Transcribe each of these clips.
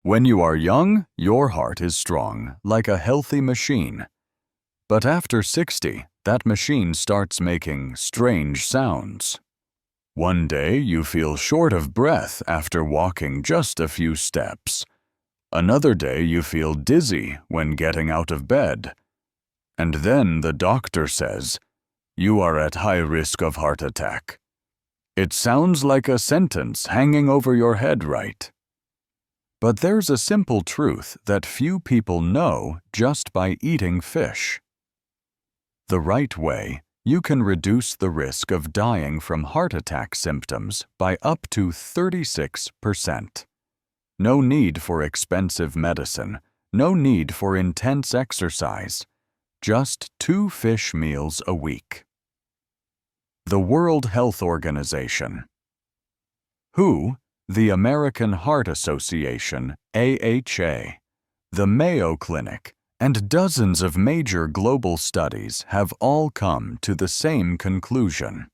When you are young, your heart is strong, like a healthy machine. But after 60, that machine starts making strange sounds. One day you feel short of breath after walking just a few steps. Another day you feel dizzy when getting out of bed. And then the doctor says, "You are at high risk of heart attack." It sounds like a sentence hanging over your head, right? But there's a simple truth that few people know just by eating fish. The right way, you can reduce the risk of dying from heart attack symptoms by up to 36%. No need for expensive medicine, no need for intense exercise, just 2 fish meals a week. The World Health Organization. WHO, the American Heart Association, AHA, the Mayo Clinic, and dozens of major global studies have all come to the same conclusion.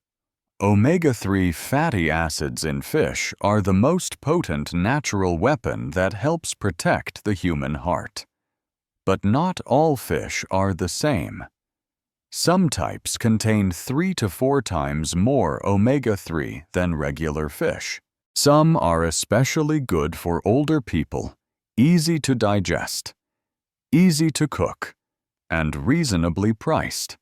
Omega-3 fatty acids in fish are the most potent natural weapon that helps protect the human heart. But not all fish are the same. Some types contain 3 to 4 times more omega-3 than regular fish. Some are especially good for older people, easy to digest, easy to cook, and reasonably priced.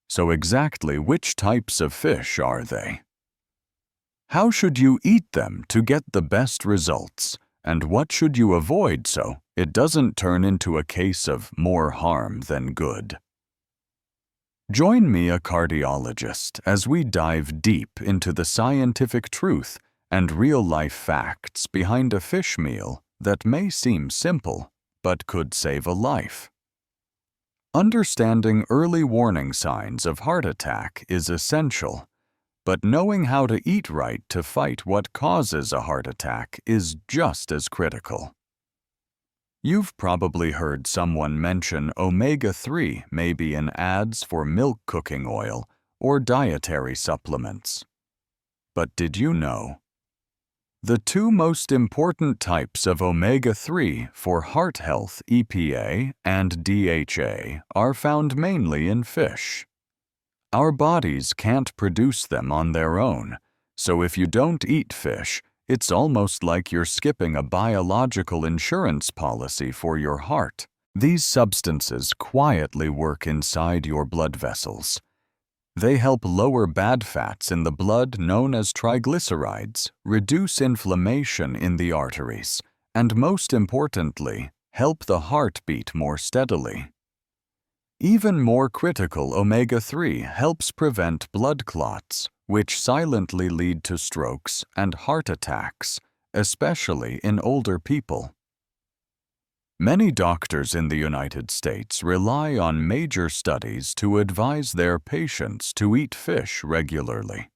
So exactly which types of fish are they? How should you eat them to get the best results, and what should you avoid so it doesn't turn into a case of more harm than good? Join me, a cardiologist, as we dive deep into the scientific truth and real-life facts behind a fish meal that may seem simple, but could save a life. Understanding early warning signs of heart attack is essential, but knowing how to eat right to fight what causes a heart attack is just as critical. You've probably heard someone mention omega-3 maybe in ads for milk cooking oil or dietary supplements. But did you know? The 2 most important types of omega-3 for heart health, EPA and DHA, are found mainly in fish. Our bodies can't produce them on their own, so if you don't eat fish, it's almost like you're skipping a biological insurance policy for your heart. These substances quietly work inside your blood vessels. They help lower bad fats in the blood known as triglycerides, reduce inflammation in the arteries, and most importantly, help the heart beat more steadily. Even more critical, omega-3 helps prevent blood clots, which silently lead to strokes and heart attacks, especially in older people. Many doctors in the United States rely on major studies to advise their patients to eat fish regularly.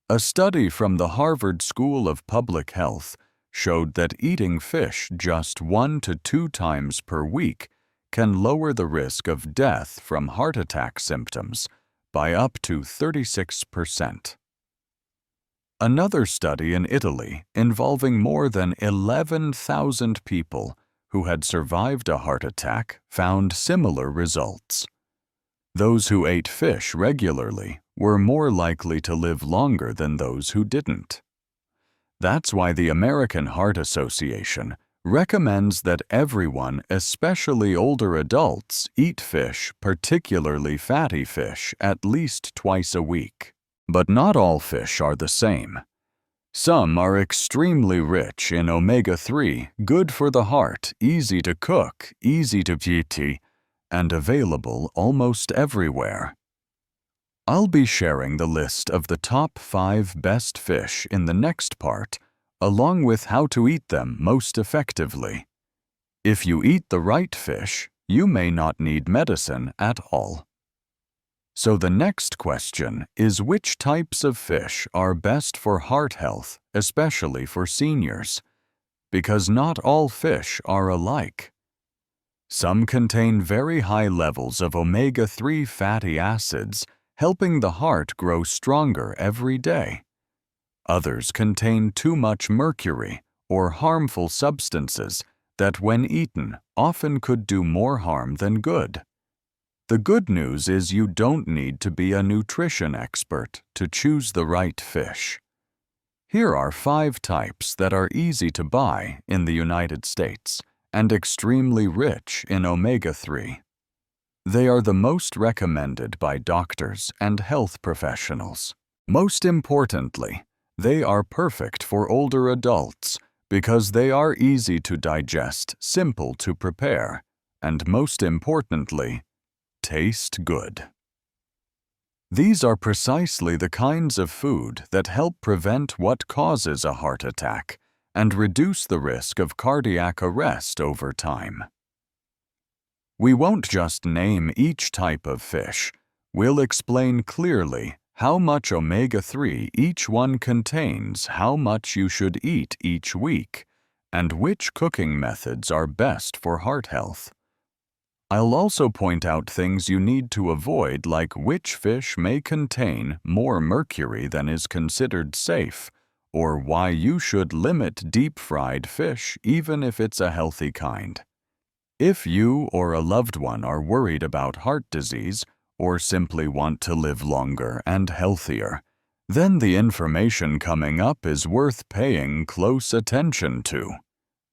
A study from the Harvard School of Public Health showed that eating fish just 1 to 2 times per week can lower the risk of death from heart attack symptoms by up to 36%. Another study in Italy involving more than 11,000 people who had survived a heart attack found similar results. Those who ate fish regularly were more likely to live longer than those who didn't. That's why the American Heart Association recommends that everyone, especially older adults, eat fish, particularly fatty fish, at least twice a week. But not all fish are the same. Some are extremely rich in omega-3, good for the heart, easy to cook, easy to eat, and available almost everywhere. I'll be sharing the list of the top 5 best fish in the next part, along with how to eat them most effectively. If you eat the right fish, you may not need medicine at all. So the next question is, which types of fish are best for heart health, especially for seniors? Because not all fish are alike. Some contain very high levels of omega-3 fatty acids, helping the heart grow stronger every day. Others contain too much mercury or harmful substances that, when eaten, often could do more harm than good. The good news is you don't need to be a nutrition expert to choose the right fish. Here are 5 types that are easy to buy in the United States and extremely rich in omega-3. They are the most recommended by doctors and health professionals. Most importantly, they are perfect for older adults because they are easy to digest, simple to prepare, and most importantly, taste good. These are precisely the kinds of food that help prevent what causes a heart attack and reduce the risk of cardiac arrest over time. We won't just name each type of fish. We'll explain clearly how much omega-3 each one contains, how much you should eat each week, and which cooking methods are best for heart health. I'll also point out things you need to avoid, like which fish may contain more mercury than is considered safe, or why you should limit deep-fried fish even if it's a healthy kind. If you or a loved one are worried about heart disease or simply want to live longer and healthier, then the information coming up is worth paying close attention to.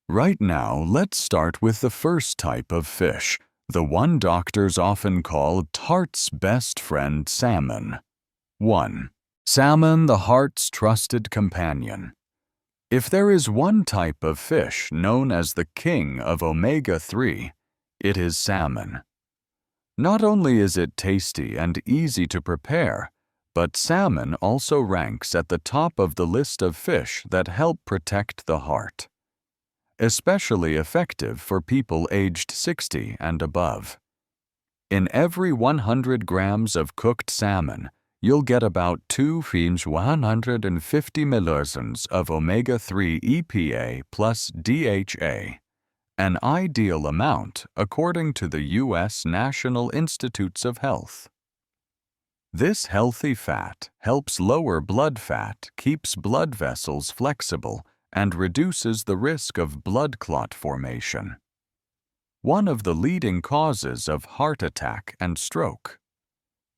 Right now, let's start with the first type of fish, the one doctors often call heart's best friend, salmon. 1. Salmon, the heart's trusted companion. If there is one type of fish known as the king of omega-3, it is salmon. Not only is it tasty and easy to prepare, but salmon also ranks at the top of the list of fish that help protect the heart. Especially effective for people aged 60 and above. In every 100 grams of cooked salmon, you'll get about 150 milligrams of omega-3 EPA plus DHA, an ideal amount according to the U.S. National Institutes of Health. This healthy fat helps lower blood fat, keeps blood vessels flexible, and reduces the risk of blood clot formation, one of the leading causes of heart attack and stroke.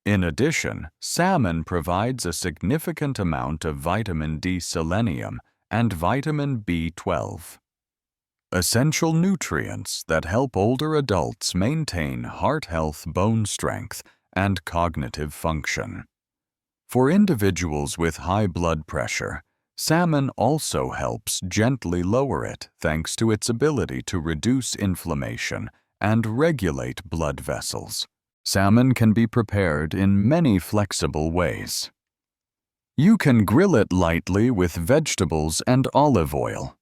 In addition, salmon provides a significant amount of vitamin D, selenium, and vitamin B12, essential nutrients that help older adults maintain heart health, bone strength, and cognitive function. For individuals with high blood pressure, salmon also helps gently lower it thanks to its ability to reduce inflammation and regulate blood vessels. Salmon can be prepared in many flexible ways. You can grill it lightly with vegetables and olive oil.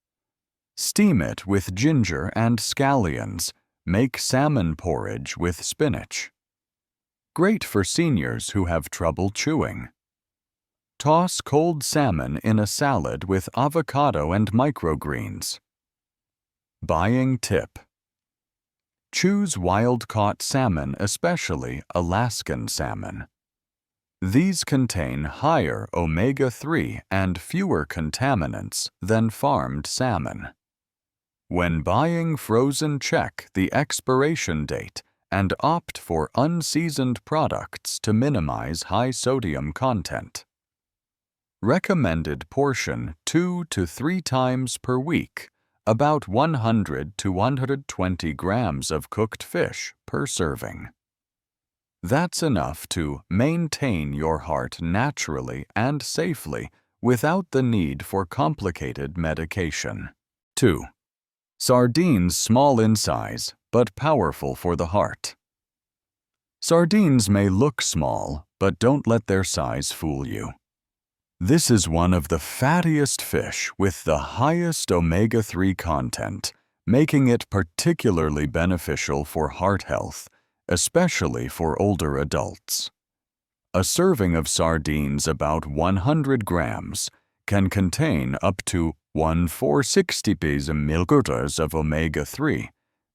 Steam it with ginger and scallions. Make salmon porridge with spinach. Great for seniors who have trouble chewing. Toss cold salmon in a salad with avocado and microgreens. Buying tip. Choose wild-caught salmon, especially Alaskan salmon. These contain higher omega-3 and fewer contaminants than farmed salmon. When buying frozen, check the expiration date and opt for unseasoned products to minimize high sodium content. Recommended portion 2 to 3 times per week, about 100 to 120 grams of cooked fish per serving. That's enough to maintain your heart naturally and safely without the need for complicated medication. 2. Sardines, small in size, but powerful for the heart. Sardines may look small, but don't let their size fool you. This is one of the fattiest fish with the highest omega-3 content, making it particularly beneficial for heart health, especially for older adults. A serving of sardines, about 100 grams, can contain up to 460 milligrams of omega-3,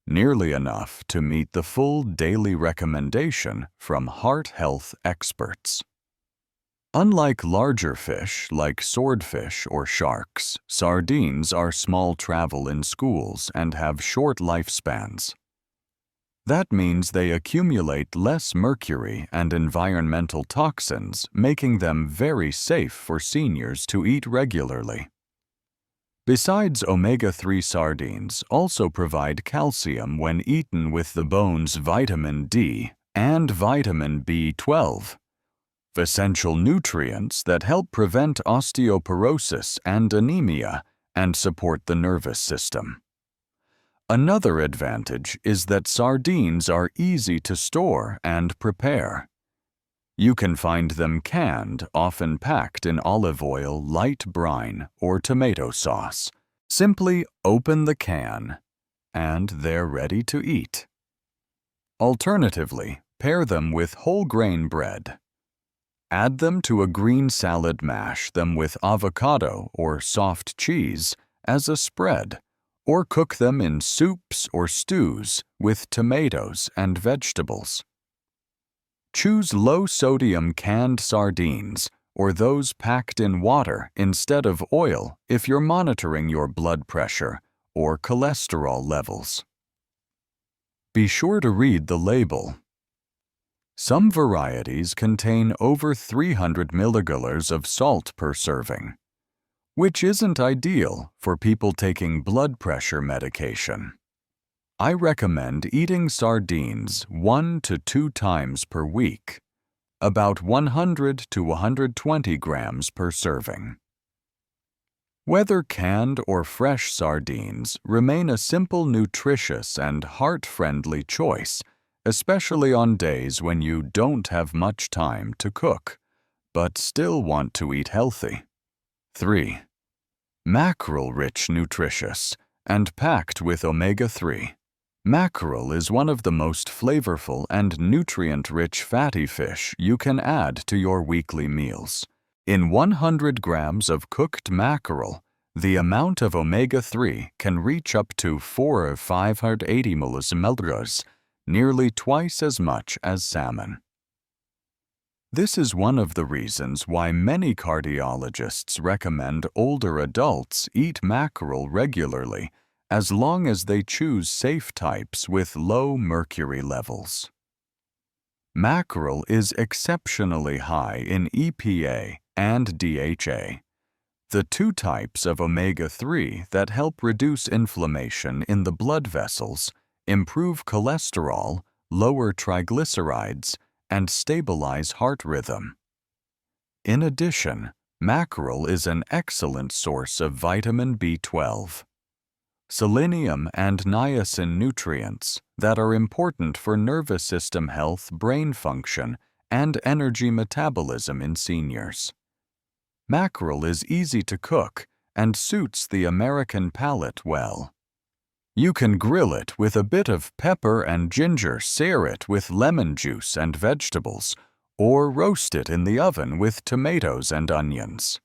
nearly enough to meet the full daily recommendation from heart health experts. Unlike larger fish like swordfish or sharks, sardines are small travel in schools and have short lifespans. That means they accumulate less mercury and environmental toxins, making them very safe for seniors to eat regularly. Besides, omega-3 sardines also provide calcium when eaten with the bone's vitamin D and vitamin B12, essential nutrients that help prevent osteoporosis and anemia and support the nervous system. Another advantage is that sardines are easy to store and prepare. You can find them canned, often packed in olive oil, light brine, or tomato sauce. Simply open the can, and they're ready to eat. Alternatively, pair them with whole grain bread. Add them to a green salad, mash them with avocado or soft cheese as a spread, or cook them in soups or stews with tomatoes and vegetables. Choose low-sodium canned sardines or those packed in water instead of oil if you're monitoring your blood pressure or cholesterol levels. Be sure to read the label. Some varieties contain over 300 milliliters of salt per serving, which isn't ideal for people taking blood pressure medication. I recommend eating sardines 1 to 2 times per week, about 100 to 120 grams per serving. Whether canned or fresh sardines remain a simple, nutritious, and heart-friendly choice, especially on days when you don't have much time to cook, but still want to eat healthy. 3. Mackerel-rich, nutritious, and packed with omega-3. Mackerel is one of the most flavorful and nutrient-rich fatty fish you can add to your weekly meals. In 100 grams of cooked mackerel, the amount of omega-3 can reach up to 4 or 580 milliliters, nearly twice as much as salmon. This is one of the reasons why many cardiologists recommend older adults eat mackerel regularly, as long as they choose safe types with low mercury levels. Mackerel is exceptionally high in EPA and DHA, the two types of omega-3 that help reduce inflammation in the blood vessels, improve cholesterol, lower triglycerides, and stabilize heart rhythm. In addition, mackerel is an excellent source of vitamin B12, selenium, and niacin nutrients that are important for nervous system health, brain function, and energy metabolism in seniors. Mackerel is easy to cook and suits the American palate well. You can grill it with a bit of pepper and ginger, sear it with lemon juice and vegetables, or roast it in the oven with tomatoes and onions.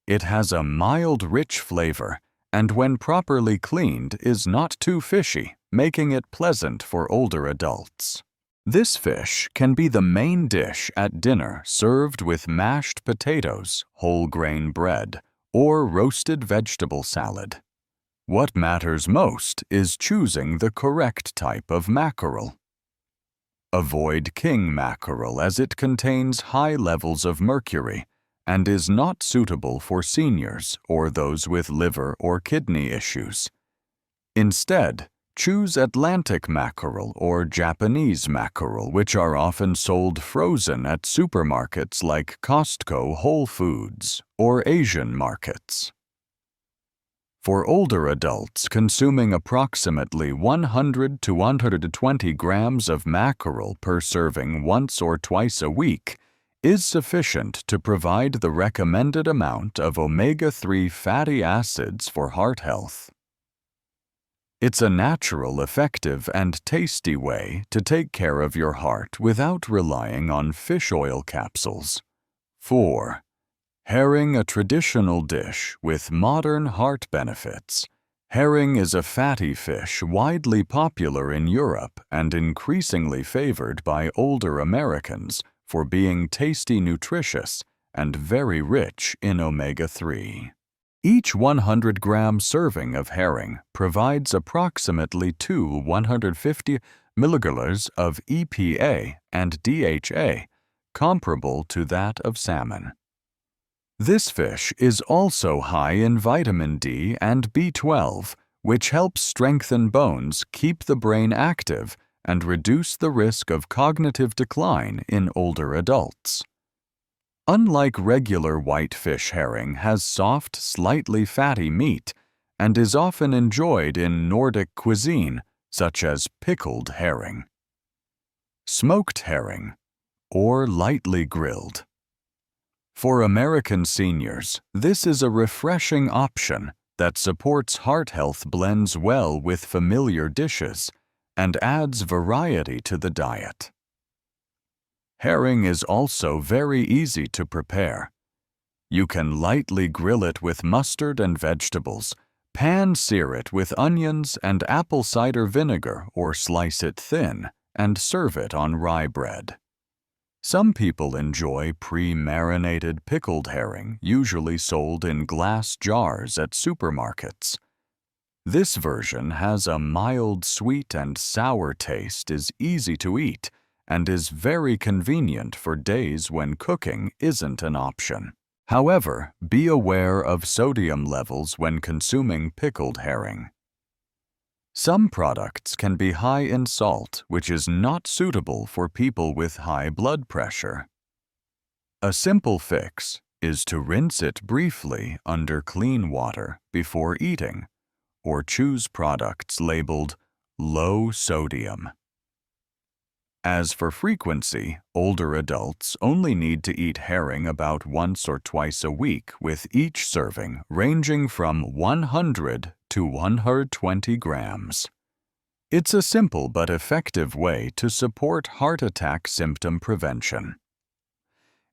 It has a mild, rich flavor, and when properly cleaned is not too fishy, making it pleasant for older adults. This fish can be the main dish at dinner, served with mashed potatoes, whole grain bread, or roasted vegetable salad. What matters most is choosing the correct type of mackerel. Avoid king mackerel as it contains high levels of mercury and is not suitable for seniors or those with liver or kidney issues. Instead, choose Atlantic mackerel or Japanese mackerel, which are often sold frozen at supermarkets like Costco, Whole Foods, or Asian markets. For older adults, consuming approximately 100 to 120 grams of mackerel per serving once or twice a week is sufficient to provide the recommended amount of omega-3 fatty acids for heart health. It's a natural, effective, and tasty way to take care of your heart without relying on fish oil capsules. 4. Herring, a traditional dish with modern heart benefits. Herring is a fatty fish widely popular in Europe and increasingly favored by older Americans for being tasty, nutritious, and very rich in omega-3. Each 100-gram serving of herring provides approximately 150 milligrams of EPA and DHA, comparable to that of salmon. This fish is also high in vitamin D and B12, which helps strengthen bones, keep the brain active, and reduce the risk of cognitive decline in older adults. Unlike regular whitefish, herring has soft, slightly fatty meat and is often enjoyed in Nordic cuisine, such as pickled herring, smoked herring, or lightly grilled. For American seniors, this is a refreshing option that supports heart health, blends well with familiar dishes, and adds variety to the diet. Herring is also very easy to prepare. You can lightly grill it with mustard and vegetables, pan-sear it with onions and apple cider vinegar, or slice it thin and serve it on rye bread. Some people enjoy pre-marinated pickled herring, usually sold in glass jars at supermarkets. This version has a mild sweet and sour taste, is easy to eat, and is very convenient for days when cooking isn't an option. However, be aware of sodium levels when consuming pickled herring. Some products can be high in salt, which is not suitable for people with high blood pressure. A simple fix is to rinse it briefly under clean water before eating, or choose products labeled low sodium. As for frequency, older adults only need to eat herring about once or twice a week, with each serving ranging from 100 to 120 grams. It's a simple but effective way to support heart attack symptom prevention.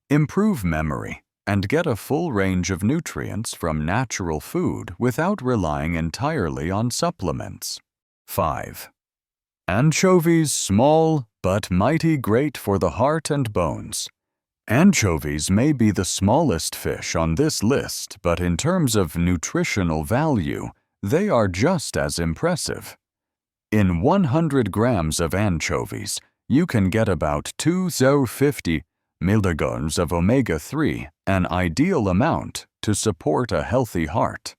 Improve memory and get a full range of nutrients from natural food without relying entirely on supplements. 5. Anchovies, small but mighty great for the heart and bones. Anchovies may be the smallest fish on this list, but in terms of nutritional value, they are just as impressive. In 100 grams of anchovies, you can get about 250 milligrams of omega-3, an ideal amount to support a healthy heart.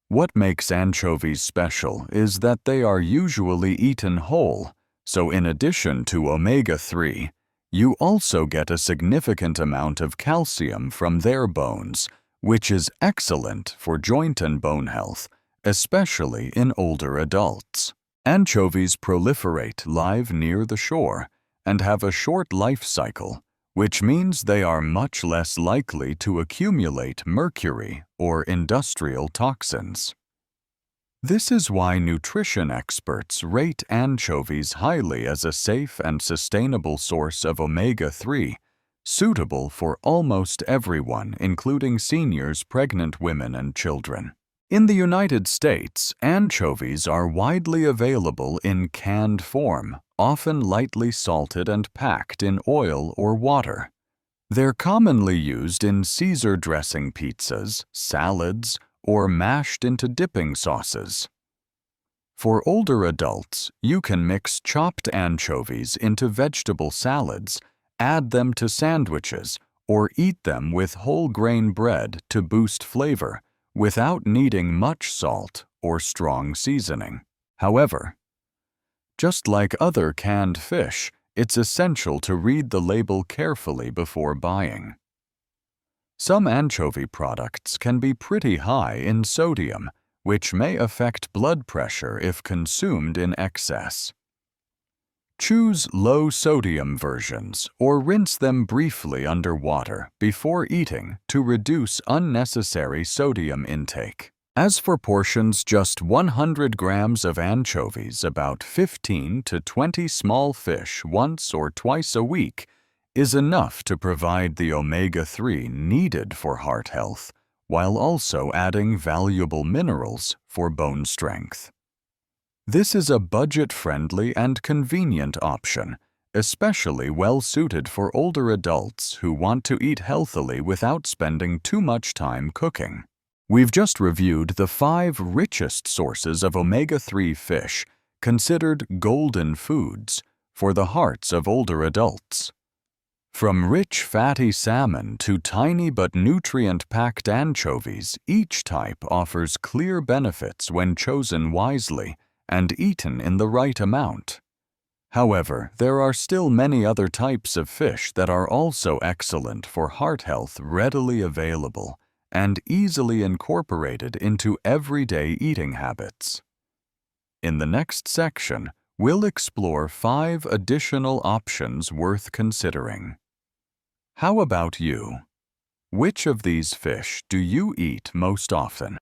What makes anchovies special is that they are usually eaten whole, so in addition to omega-3, you also get a significant amount of calcium from their bones, which is excellent for joint and bone health, especially in older adults. Anchovies proliferate live near the shore and have a short life cycle, which means they are much less likely to accumulate mercury or industrial toxins. This is why nutrition experts rate anchovies highly as a safe and sustainable source of omega-3, suitable for almost everyone, including seniors, pregnant women, and children. In the United States, anchovies are widely available in canned form, often lightly salted and packed in oil or water. They're commonly used in Caesar dressing pizzas, salads, or mashed into dipping sauces. For older adults, you can mix chopped anchovies into vegetable salads, add them to sandwiches, or eat them with whole grain bread to boost flavor, without needing much salt or strong seasoning. However, just like other canned fish, it's essential to read the label carefully before buying. Some anchovy products can be pretty high in sodium, which may affect blood pressure if consumed in excess. Choose low-sodium versions or rinse them briefly under water before eating to reduce unnecessary sodium intake. As for portions, just 100 grams of anchovies, about 15 to 20 small fish once or twice a week, is enough to provide the omega-3 needed for heart health, while also adding valuable minerals for bone strength. This is a budget-friendly and convenient option, especially well-suited for older adults who want to eat healthily without spending too much time cooking. We've just reviewed the 5 richest sources of omega-3 fish, considered golden foods, for the hearts of older adults. From rich fatty salmon to tiny but nutrient-packed anchovies, each type offers clear benefits when chosen wisely and eaten in the right amount. However, there are still many other types of fish that are also excellent for heart health, readily available and easily incorporated into everyday eating habits. In the next section, we'll explore 5 additional options worth considering. How about you? Which of these fish do you eat most often?